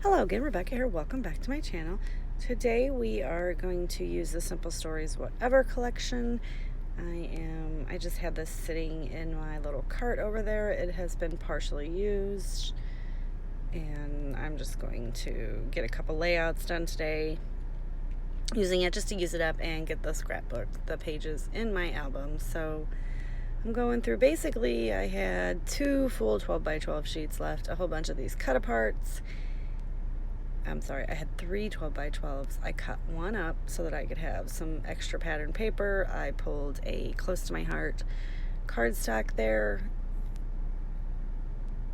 Hello again, Rebecca here. Welcome back to my channel. Today we are going to use the Simple Stories Whatever collection. I just had this sitting in my little cart over there. It has been partially used, and I'm just going to get a couple layouts done today, using it just to use it up and get the scrapbook, the pages in my album. So I'm going through, basically I had 2 full 12 by 12 sheets left, a whole bunch of these cut aparts. I had 3 12 by 12s. I cut one up so that I could have some extra pattern paper. I pulled a close to my heart cardstock there,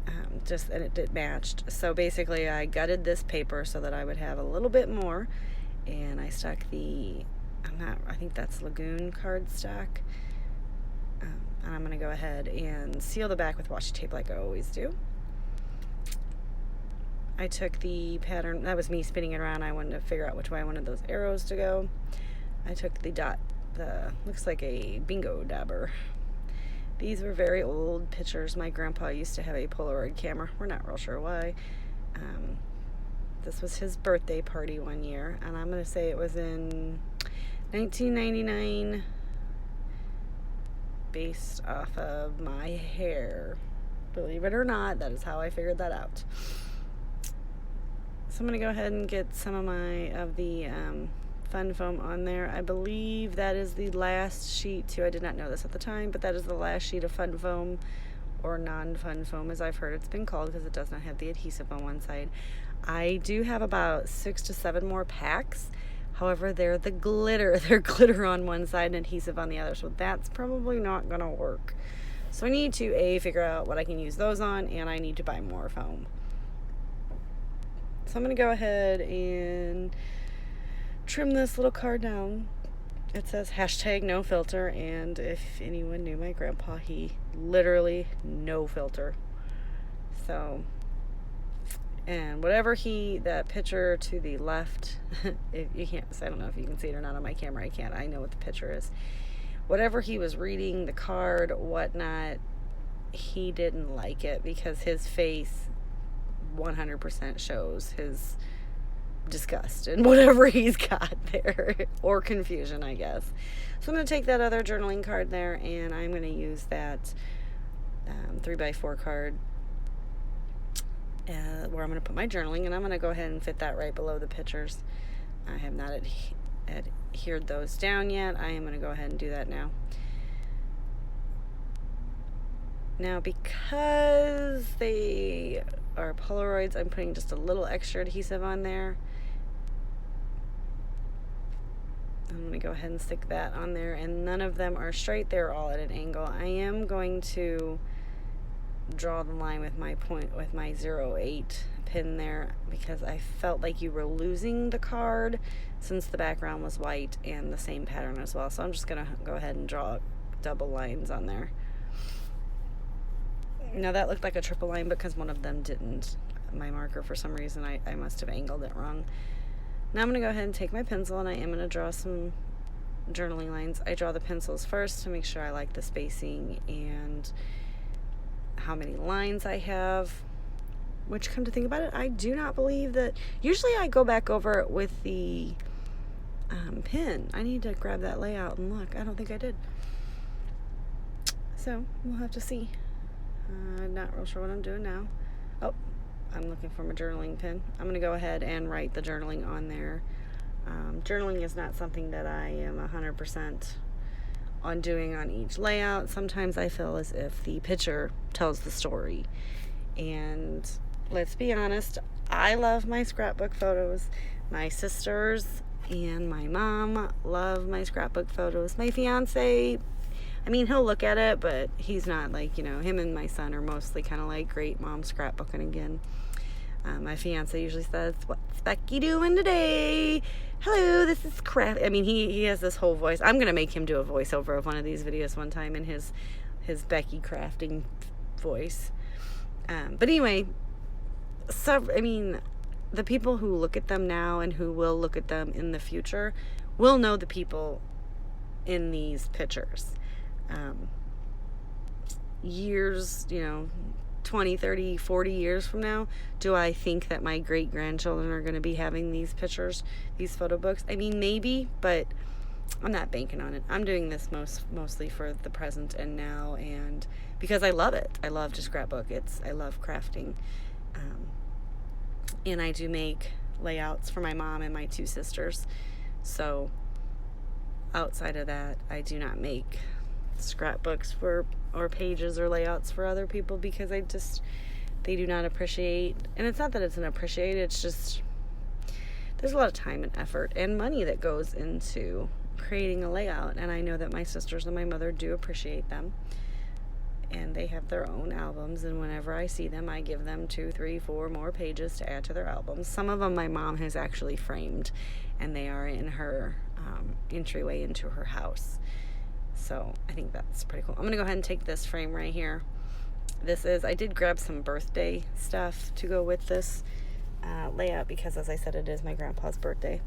and it matched. So basically I gutted this paper so that I would have a little bit more, and I stuck I think that's Lagoon cardstock. And I'm going to go ahead and seal the back with washi tape like I always do. I took the pattern, that was me spinning it around. I wanted to figure out which way I wanted those arrows to go. I took looks like a bingo dabber. These were very old pictures. My grandpa used to have a Polaroid camera. We're not real sure why. This was his birthday party one year, and I'm going to say it was in 1999, based off of my hair. Believe it or not, that is how I figured that out. So I'm going to go ahead and get some of the fun foam on there. I believe that is the last sheet too. I did not know this at the time, but that is the last sheet of fun foam, or non-fun foam as I've heard it's been called, because it does not have the adhesive on one side. I do have about 6 to 7 more packs. However, they're the glitter. They're glitter on one side and adhesive on the other, so that's probably not going to work. So I need to figure out what I can use those on, and I need to buy more foam. So I'm going to go ahead and trim this little card down. It says #NoFilter, and if anyone knew my grandpa, he literally no filter. So, and whatever that picture to the left, if you can't, I don't know if you can see it or not on my camera. I can't. I know what the picture is. Whatever he was reading, the card, whatnot, he didn't like it because his face 100% shows his disgust and whatever he's got there, or confusion, I guess. So I'm going to take that other journaling card there, and I'm going to use that 3x4 card where I'm going to put my journaling, and I'm going to go ahead and fit that right below the pictures. I have not adhered those down yet. I am going to go ahead and do that now. Now, because they are Polaroids, I'm putting just a little extra adhesive on there. I'm going to go ahead and stick that on there, and none of them are straight. They're all at an angle. I am going to draw the line with my 0.8 pin there, because I felt like you were losing the card since the background was white and the same pattern as well. So I'm just going to go ahead and draw double lines on there. Now that looked like a triple line because one of them didn't. My marker, for some reason, I must have angled it wrong. Now I'm going to go ahead and take my pencil, and I am going to draw some journaling lines. I draw the pencils first to make sure I like the spacing and how many lines I have. Which, come to think about it, I do not believe that. Usually I go back over it with the pen. I need to grab that layout and look. I don't think I did. So we'll have to see. Not real sure what I'm doing now. Oh, I'm looking for my journaling pen. I'm going to go ahead and write the journaling on there. Journaling is not something that I am 100% on doing on each layout. Sometimes I feel as if the picture tells the story. And let's be honest, I love my scrapbook photos. My sisters and my mom love my scrapbook photos. My fiance, he'll look at it, but he's not like, him and my son are mostly kind of like, great, mom, scrapbooking again. My fiance usually says, "What's Becky doing today? Hello, this is craft." He has this whole voice. I'm going to make him do a voiceover of one of these videos one time in his Becky crafting voice. But anyway, the people who look at them now and who will look at them in the future will know the people in these pictures. Years, 20, 30, 40 years from now, do I think that my great-grandchildren are going to be having these pictures, these photo books? I mean, maybe, but I'm not banking on it. I'm doing this mostly for the present and now, and because I love it. I love to scrapbook. I love crafting. And I do make layouts for my mom and my 2 sisters. So outside of that, I do not make scrapbooks or pages or layouts for other people, because they do not appreciate, and it's not that it's an appreciate, it's just there's a lot of time and effort and money that goes into creating a layout, and I know that my sisters and my mother do appreciate them, and they have their own albums, and whenever I see them, I give them 2, 3, 4 more pages to add to their albums. Some of them my mom has actually framed, and they are in her entryway into her house. So I think that's pretty cool. I'm going to go ahead and take this frame right here. I did grab some birthday stuff to go with this layout, because as I said, it is my grandpa's birthday.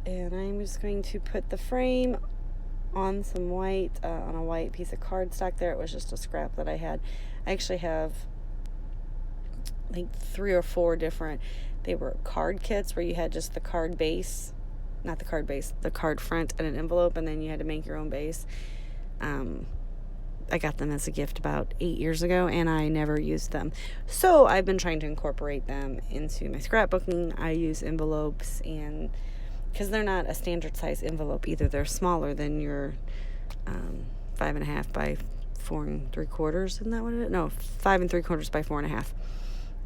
And I'm just going to put the frame on some white, on a white piece of cardstock there. It was just a scrap that I had. I actually have like 3 or 4 different, they were card kits where you had just the card base, not the card base, the card front and an envelope, and then you had to make your own base. I got them as a gift about 8 years ago, and I never used them. So I've been trying to incorporate them into my scrapbooking. I use envelopes, and because they're not a standard size envelope either, they're smaller than your 5.5 by 4 3/4. Isn't that what it is? No, 5 3/4 by 4.5.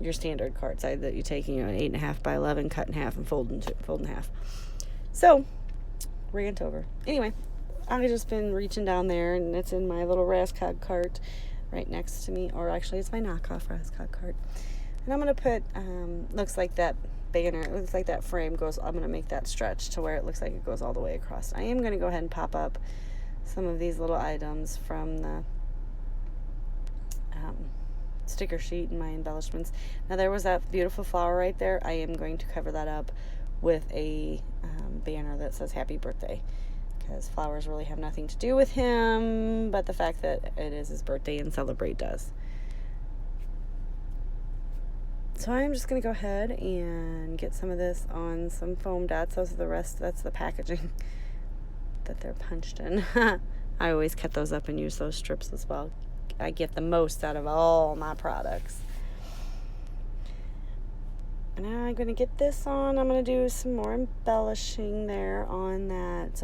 Your standard card size that you take, an 8.5 by 11, cut in half, and fold in half. So, rant over. Anyway, I've just been reaching down there, and it's in my little Rascog cart right next to me, or actually it's my knockoff Rascog cart. And I'm going to put, looks like that banner, it looks like that frame goes, I'm going to make that stretch to where it looks like it goes all the way across. I am going to go ahead and pop up some of these little items from the sticker sheet and my embellishments. Now there was that beautiful flower right there. I am going to cover that up with a banner that says happy birthday, because flowers really have nothing to do with him, but the fact that it is his birthday and celebrate does. So I'm just going to go ahead and get some of this on some foam dots. Those are the rest, that's the packaging that they're punched in. I always cut those up and use those strips as well. I get the most out of all my products. Now I'm going to get this on. I'm going to do some more embellishing there on that,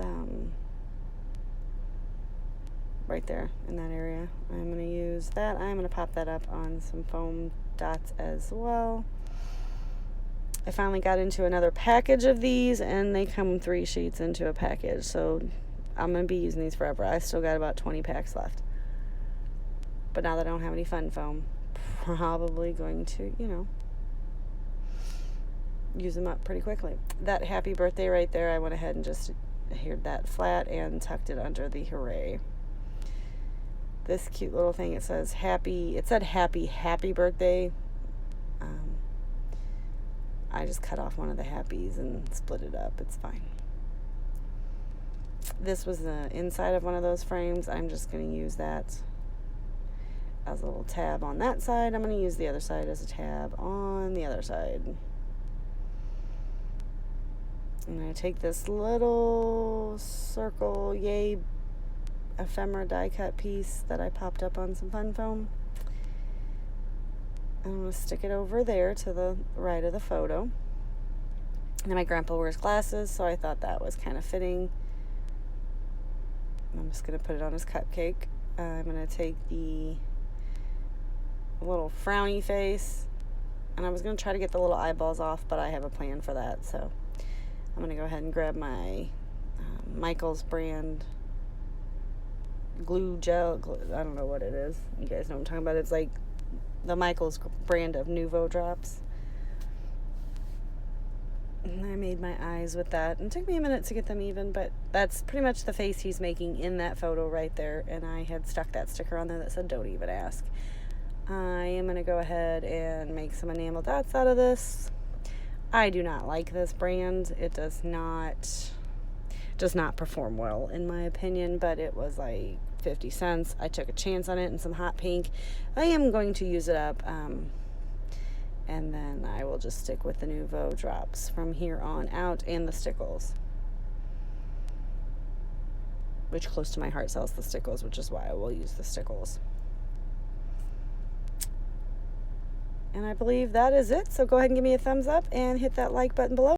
right there in that area. I'm going to use that. I'm going to pop that up on some foam dots as well. I finally got into another package of these, and they come 3 sheets into a package, so I'm going to be using these forever. I still got about 20 packs left. But now that I don't have any fun foam, probably going to, use them up pretty quickly. That happy birthday right there, I went ahead and just adhered that flat and tucked it under the hooray. This cute little thing, it said happy birthday. I just cut off one of the happies and split it up. It's fine. This was the inside of one of those frames. I'm just going to use that as a little tab on that side. I'm going to use the other side as a tab on the other side. I'm going to take this little circle yay ephemera die cut piece that I popped up on some fun foam. I'm going to stick it over there to the right of the photo. And my grandpa wears glasses, so I thought that was kind of fitting. I'm just going to put it on his cupcake. I'm going to take the little frowny face, and I was going to try to get the little eyeballs off, but I have a plan for that. So I'm going to go ahead and grab my Michaels brand glue gel. I don't know what it is. You guys know what I'm talking about. It's like the Michaels brand of Nuvo drops. And I made my eyes with that. And it took me a minute to get them even, but that's pretty much the face he's making in that photo right there. And I had stuck that sticker on there that said, "Don't even ask." I am going to go ahead and make some enamel dots out of this. I do not like this brand. It does not perform well, in my opinion, but it was like 50 cents. I took a chance on it in some hot pink. I am going to use it up, and then I will just stick with the Nouveau drops from here on out, and the Stickles, which close to my heart sells the Stickles, which is why I will use the Stickles. And I believe that is it. So go ahead and give me a thumbs up and hit that like button below.